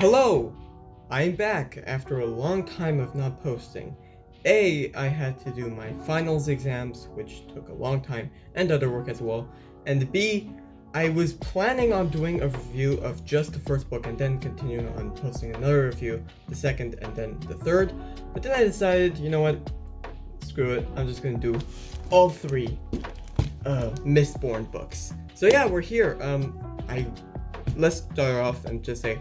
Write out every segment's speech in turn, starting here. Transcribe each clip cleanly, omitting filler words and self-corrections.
Hello! I'm back after a long time of not posting. A, I had to do my finals exams, which took a long time, and other work as well. And B, I was planning on doing a review of just the first book and then continuing on posting another review, the second and then the third. But then I decided, you know what? Screw it. I'm just gonna do all three Mistborn books. So yeah, we're here. Let's start off and just say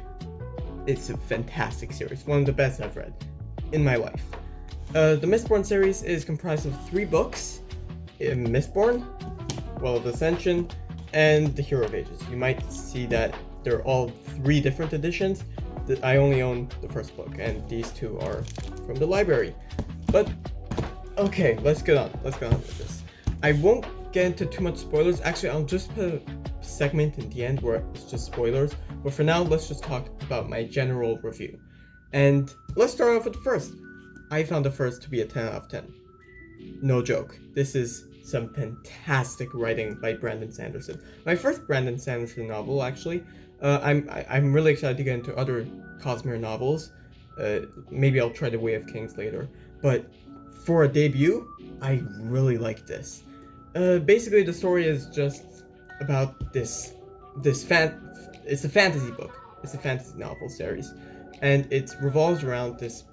it's a fantastic series, one of the best I've read in my life. The Mistborn series is comprised of 3 books: Mistborn, Well of Ascension, and The Hero of Ages. You might see that they're all 3 different editions. I only own the first book, and these 2 are from the library. But okay, let's get on with this. I won't get into too much spoilers. Actually, I'll just put a segment in the end where it's just spoilers. But for now, let's just talk about my general review. And let's start off with the first. I found the first to be a 10 out of 10. No joke. This is some fantastic writing by Brandon Sanderson. My first Brandon Sanderson novel, actually. I'm really excited to get into other Cosmere novels. Maybe I'll try The Way of Kings later. But for a debut, I really like this. Basically, the story is just about it's a fantasy book. It's a fantasy novel series, and it revolves around this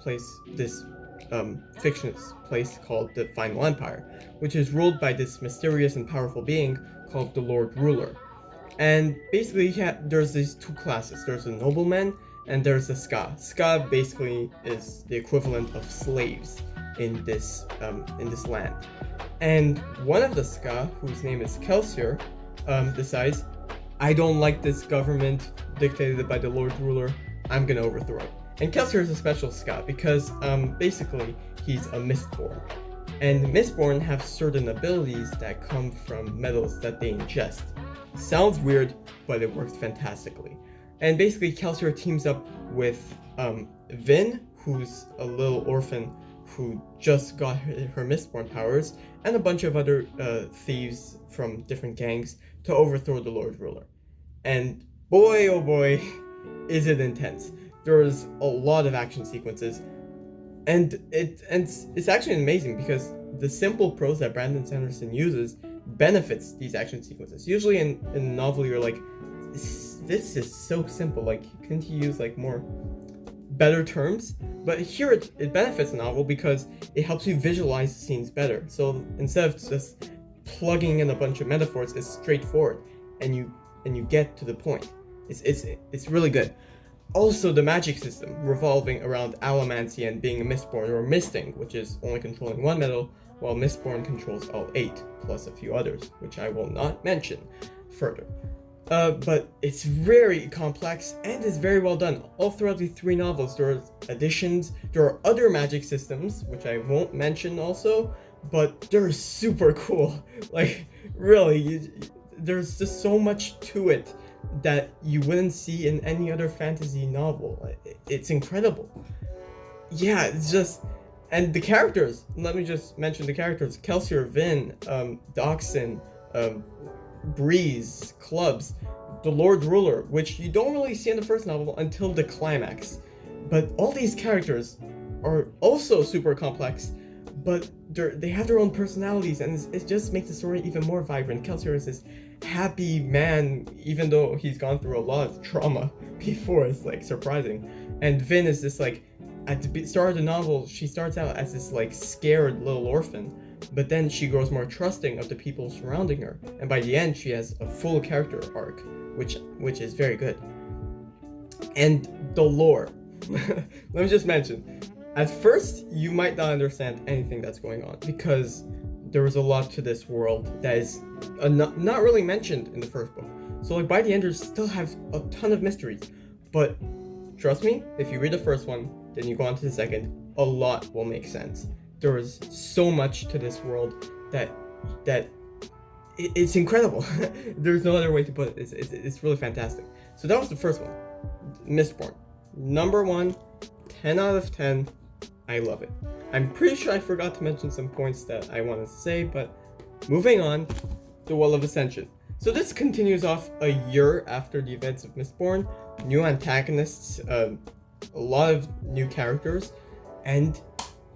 fictitious place called the Final Empire, which is ruled by this mysterious and powerful being called the Lord Ruler. And basically, there's these 2 classes. There's the noblemen and there's the ska. Ska basically is the equivalent of slaves in this land. And one of the ska, whose name is Kelsier, decides, I don't like this government dictated by the Lord Ruler, I'm gonna overthrow it. And Kelsier is a special ska because basically he's a Mistborn. And Mistborn have certain abilities that come from metals that they ingest. Sounds weird, but it works fantastically. And basically Kelsier teams up with Vin, who's a little orphan who just got her Mistborn powers, and a bunch of other thieves from different gangs to overthrow the Lord Ruler. And boy, oh boy, is it intense. There's a lot of action sequences, and it's actually amazing because the simple prose that Brandon Sanderson uses benefits these action sequences. Usually in a novel you're like, this is so simple, like couldn't he use like more better terms? But here it benefits the novel because it helps you visualize the scenes better. So instead of just plugging in a bunch of metaphors, it's straightforward and you get to the point. It's really good. Also, the magic system revolving around allomancy and being a Mistborn, or misting, which is only controlling 1 metal, while Mistborn controls all 8, plus a few others, which I will not mention further. But it's very complex and is very well done. All throughout the 3 novels, there are additions, there are other magic systems, which I won't mention also, but they're super cool. Like, really, there's just so much to it that you wouldn't see in any other fantasy novel. It's incredible. Yeah, it's just... And the characters, let me just mention the characters. Kelsier, Vin, Doxin, Breeze, Clubs, the Lord Ruler, which you don't really see in the first novel until the climax. But all these characters are also super complex, but they have their own personalities, and it just makes the story even more vibrant. Kelsier is this happy man, even though he's gone through a lot of trauma before. It's like surprising. And Vin is this, like, at the start of the novel, she starts out as this like scared little orphan, but then she grows more trusting of the people surrounding her, and by the end she has a full character arc, which is very good. And the lore. Let me just mention, at first you might not understand anything that's going on because there was a lot to this world that is not really mentioned in the first book. So like by the end you still have a ton of mysteries, but trust me, if you read the first one, then you go on to the second, a lot will make sense. There is so much to this world that it's incredible. There's no other way to put it. It's really fantastic. So that was the first one, Mistborn. Number 1, 10 out of 10. I love it. I'm pretty sure I forgot to mention some points that I wanted to say, but moving on, The Well of Ascension. So this continues off a year after the events of Mistborn. new antagonists, a lot of new characters, and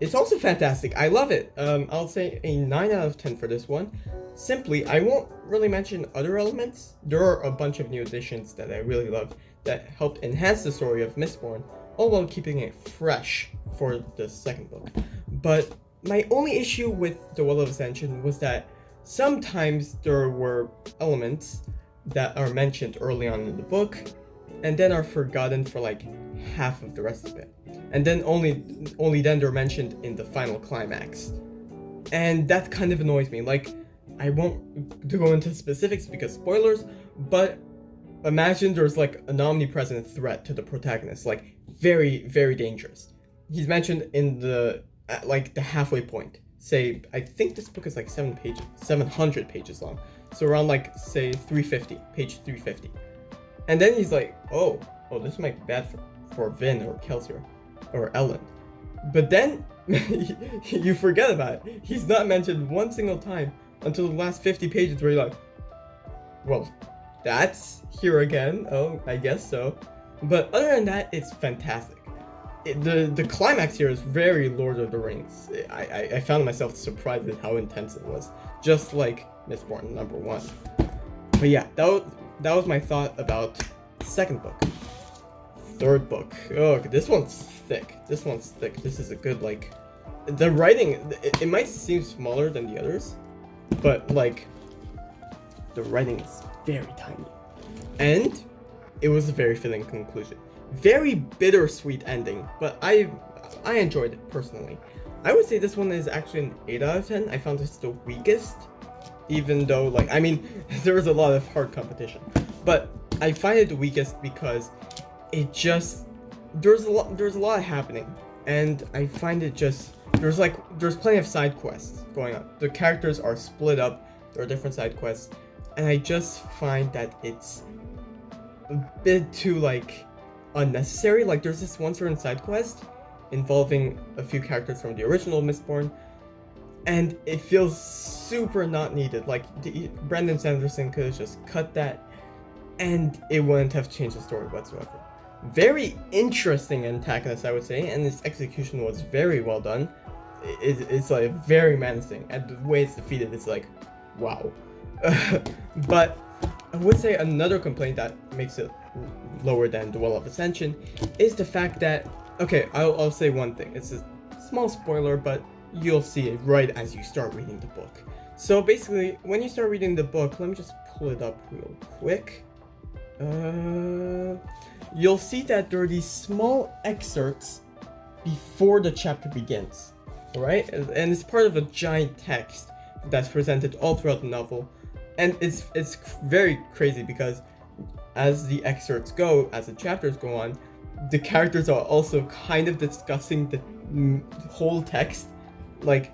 it's also fantastic. I love it. I'll say a 9 out of 10 for this one. Simply, I won't really mention other elements. There are a bunch of new additions that I really love that helped enhance the story of Mistborn, all while keeping it fresh for the second book. But my only issue with The Well of Ascension was that sometimes there were elements that are mentioned early on in the book and then are forgotten for like half of the rest of it. And then only then they're mentioned in the final climax. And that kind of annoys me. Like, I won't go into specifics because spoilers, but imagine there's like an omnipresent threat to the protagonist, like very, very dangerous. He's mentioned in the like the halfway point. Say, I think this book is like 700 pages long. So around like say 350, page 350. And then he's like, oh, this might be bad for Vin or Kelsey or Ellen. But then you forget about it. He's not mentioned one single time until the last 50 pages where you're like, well, that's here again. Oh, I guess so. But other than that, it's fantastic. The climax here is very Lord of the Rings. I found myself surprised at how intense it was, just like Mistborn number 1. But yeah, that was my thought about second book. Third book. Oh, this one's thick. This is a good, like, the writing. It might seem smaller than the others, but like, the writing is very tiny, and it was a very fitting conclusion. Very bittersweet ending, but I enjoyed it personally. I would say this one is actually an 8 out of 10. I found this the weakest, even though, like, I mean, there was a lot of hard competition, but I find it the weakest because it just, there's a lot happening, and I find it just, there's plenty of side quests going on. The characters are split up, there are different side quests, and I just find that it's a bit too, like, unnecessary. Like, there's this one certain side quest involving a few characters from the original Mistborn, and it feels super not needed. Like, Brandon Sanderson could have just cut that, and it wouldn't have changed the story whatsoever. Very interesting antagonist, I would say, and its execution was very well done. It's like very menacing, and the way it's defeated is like, wow. But I would say another complaint that makes it lower than The Well of Ascension is the fact that, okay, I'll say one thing. It's a small spoiler, but you'll see it right as you start reading the book. So basically, when you start reading the book, let me just pull it up real quick. You'll see that there are these small excerpts before the chapter begins, alright? And it's part of a giant text that's presented all throughout the novel. And it's very crazy because as the excerpts go, as the chapters go on, the characters are also kind of discussing the whole text, like,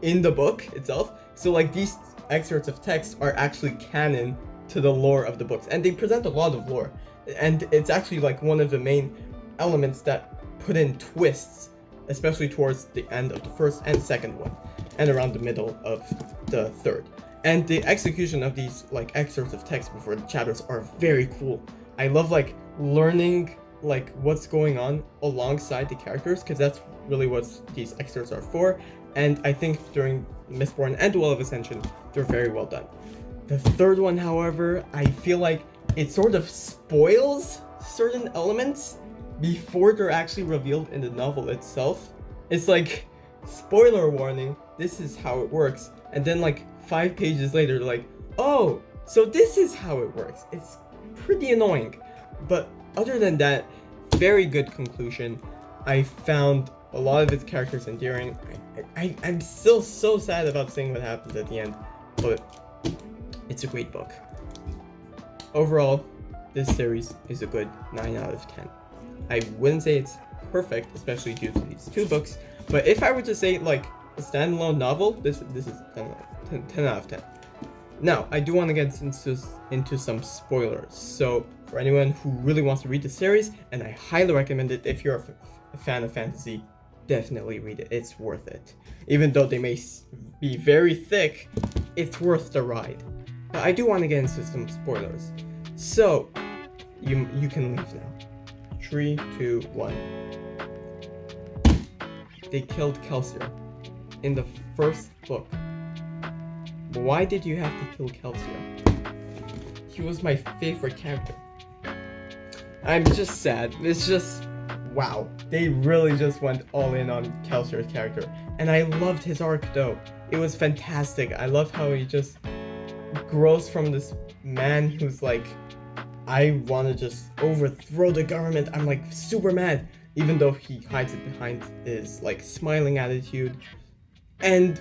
in the book itself. So, like, these excerpts of text are actually canon to the lore of the books, and they present a lot of lore. And it's actually, like, one of the main elements that put in twists, especially towards the end of the first and second one, and around the middle of the third. And the execution of these, like, excerpts of text before the chapters are very cool. I love, like, learning, like, what's going on alongside the characters, because that's really what these excerpts are for. And I think during Mistborn and The Well of Ascension, they're very well done. The third one, however, I feel like it sort of spoils certain elements before they're actually revealed in the novel itself. It's like, spoiler warning, this is how it works. And then, like, 5 pages later, they're like, oh, so this is how it works. It's pretty annoying. But other than that, very good conclusion. I found a lot of its characters endearing. I'm still so sad about seeing what happens at the end, but it's a great book. Overall, this series is a good 9 out of 10. I wouldn't say it's perfect, especially due to these 2 books, but if I were to say, like, a standalone novel, this is 10 out of 10. Now, I do want to get into some spoilers, so for anyone who really wants to read the series, and I highly recommend it if you're a fan of fantasy, definitely read it. It's worth it. Even though they may be very thick, it's worth the ride. But I do want to get into some spoilers. So, You can leave now. 3, 2, 1. They killed Kelsier in the first book. Why did you have to kill Kelsier? He was my favorite character. I'm just sad. It's just, wow. They really just went all in on Kelsier's character. And I loved his arc though. It was fantastic. I love how he just grows from this man who's like, I want to just overthrow the government. I'm like super mad. Even though he hides it behind his like smiling attitude. And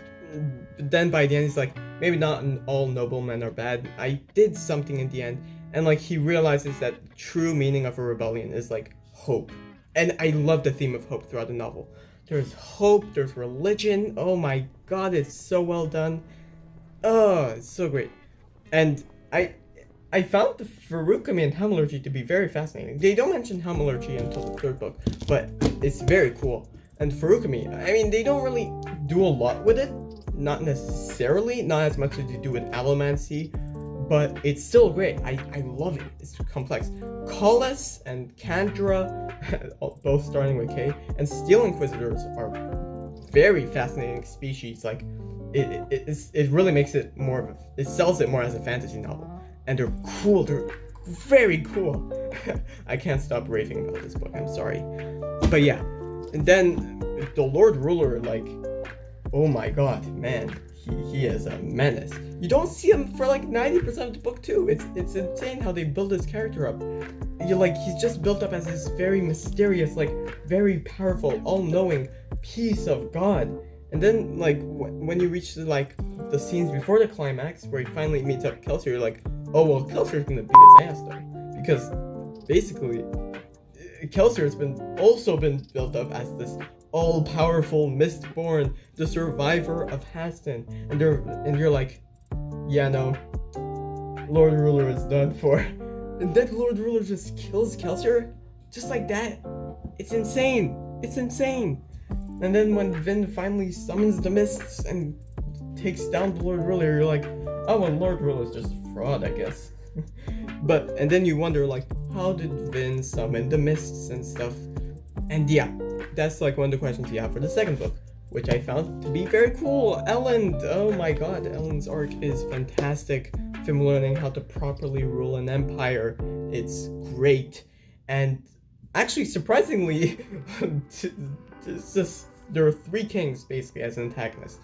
then by the end he's like, maybe not all noblemen are bad. I did something in the end. And like he realizes that the true meaning of a rebellion is like hope. And I love the theme of hope throughout the novel. There's hope, there's religion. Oh my god, it's so well done. Oh, it's so great. And I found the Furukami and Hemalurgy to be very fascinating. They don't mention Hemalurgy until the third book, but it's very cool. And Furukami, I mean, they don't really do a lot with it. Not necessarily, not as much as they do with Allomancy, but it's still great. I love it. It's complex. Collis and Kandra, both starting with K, and Steel Inquisitors are very fascinating species. Like, it really makes it more of a, it sells it more as a fantasy novel. And they're cool, they're very cool. I can't stop raving about this book, I'm sorry. But yeah, and then the Lord Ruler, like, oh my god, man, he is a menace. You don't see him for like 90% of the book too. It's insane how they build his character up. You're like, he's just built up as this very mysterious, like, very powerful, all-knowing piece of God. And then, like, when you reach the scenes before the climax, where he finally meets up with Kelsier, you're like, oh, well, Kelsier's gonna beat his ass, though. Because, basically, Kelsier's also been built up as this all-powerful Mistborn, the survivor of Haston. And you're like, yeah, no, Lord Ruler is done for. And then Lord Ruler just kills Kelsier, just like that. It's insane. It's insane. And then when Vin finally summons the Mists and takes down the Lord Ruler, you're like, oh, well, Lord Ruler's just a fraud, I guess. And then you wonder, like, how did Vin summon the Mists and stuff? And yeah, that's like one of the questions you have for the second book, which I found to be very cool. Ellen, oh my god, Ellen's arc is fantastic. Him learning how to properly rule an empire, it's great. And actually, surprisingly, there are 3 kings basically as antagonists.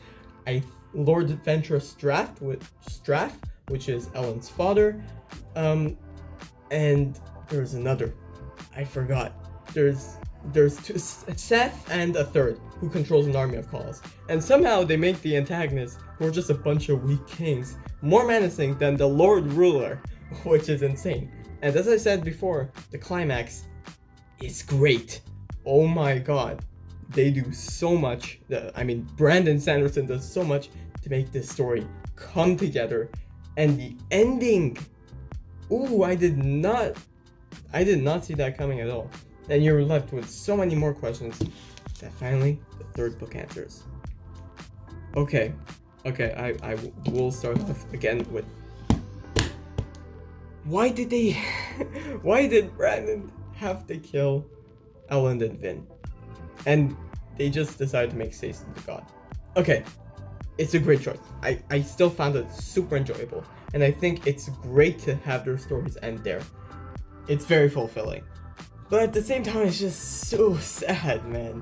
Lord Ventress Straff, which is Ellen's father, and there's another, I forgot. There's Seth and a third who controls an army of Calls, and somehow they make the antagonists, who are just a bunch of weak kings, more menacing than the Lord Ruler, which is insane. And as I said before, the climax is great. Oh my god. They do so much. Brandon Sanderson does so much to make this story come together. And the ending, ooh, I did not see that coming at all. And you're left with so many more questions that finally the third book answers. Okay, I will start off again with, why did Brandon have to kill Ellen and Vin? And they just decided to make Sazed the god. Okay, it's a great choice. I still found it super enjoyable, and I think it's great to have their stories end there. It's very fulfilling. But at the same time, it's just so sad, man.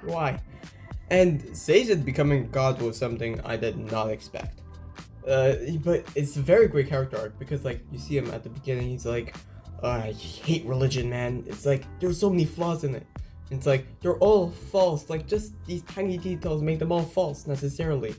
Why? And Sazed becoming god was something I did not expect. But it's a very great character arc, because like you see him at the beginning, he's like, I hate religion, man. It's like there's so many flaws in it. It's like they're all false, like just these tiny details make them all false necessarily.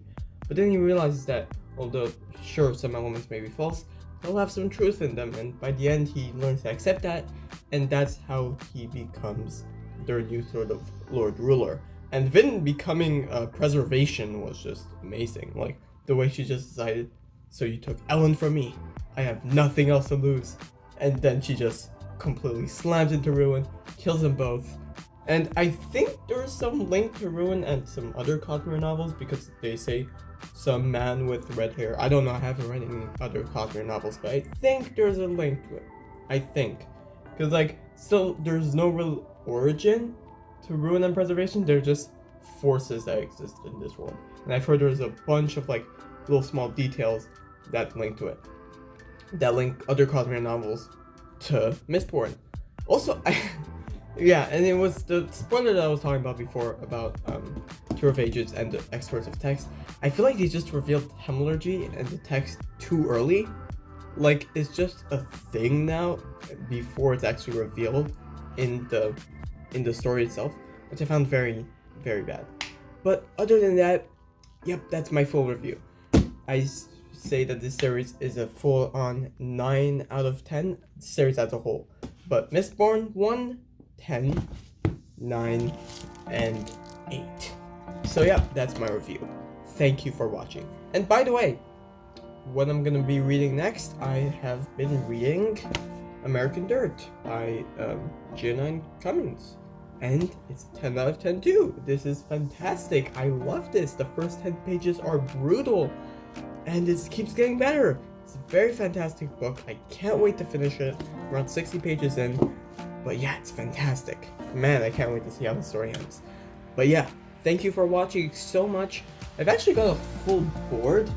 But then he realizes that although sure some elements may be false, they'll have some truth in them, and by the end he learns to accept that, and that's how he becomes their new sort of Lord Ruler. And Vin becoming preservation was just amazing. Like the way she just decided, so you took Ellen from me, I have nothing else to lose. And then she just completely slams into Ruin, kills them both. And I think there's some link to Ruin and some other Cosmere novels, because they say some man with red hair. I don't know, I haven't read any other Cosmere novels, but I think there's a link to it. I think. Because, like, still, there's no real origin to ruin and preservation. They're just forces that exist in this world. And I've heard there's a bunch of, like, little small details that link to it. That link other Cosmere novels to Mistborn. Also, yeah, and it was the spoiler that I was talking about before about Cure of Ages and the Experts of Text. I feel like they just revealed Hemorrhagy and the text too early. Like, it's just a thing now before it's actually revealed in the story itself, which I found very, very bad. But other than that, yep, that's my full review. I say that this series is a full-on 9 out of 10 series as a whole. But Mistborn 1, 10, 9, and 8. So yeah, that's my review. Thank you for watching. And by the way, what I'm gonna be reading next, I have been reading American Dirt by Gianna Cummins. And it's 10 out of 10 too. This is fantastic. I love this. The first 10 pages are brutal. And it keeps getting better. It's a very fantastic book. I can't wait to finish it. Around 60 pages in. But yeah, it's fantastic. Man, I can't wait to see how the story ends. But yeah, thank you for watching so much. I've actually got a full board,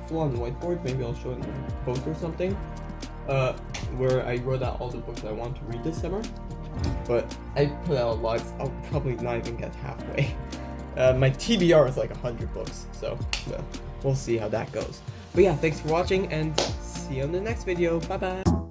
full-on whiteboard. Maybe I'll show it in a post or something. Where I wrote out all the books I want to read this summer. But I put out a lot. I'll probably not even get halfway. My TBR is like 100 books. So, well, we'll see how that goes. But yeah, thanks for watching and see you on the next video. Bye bye.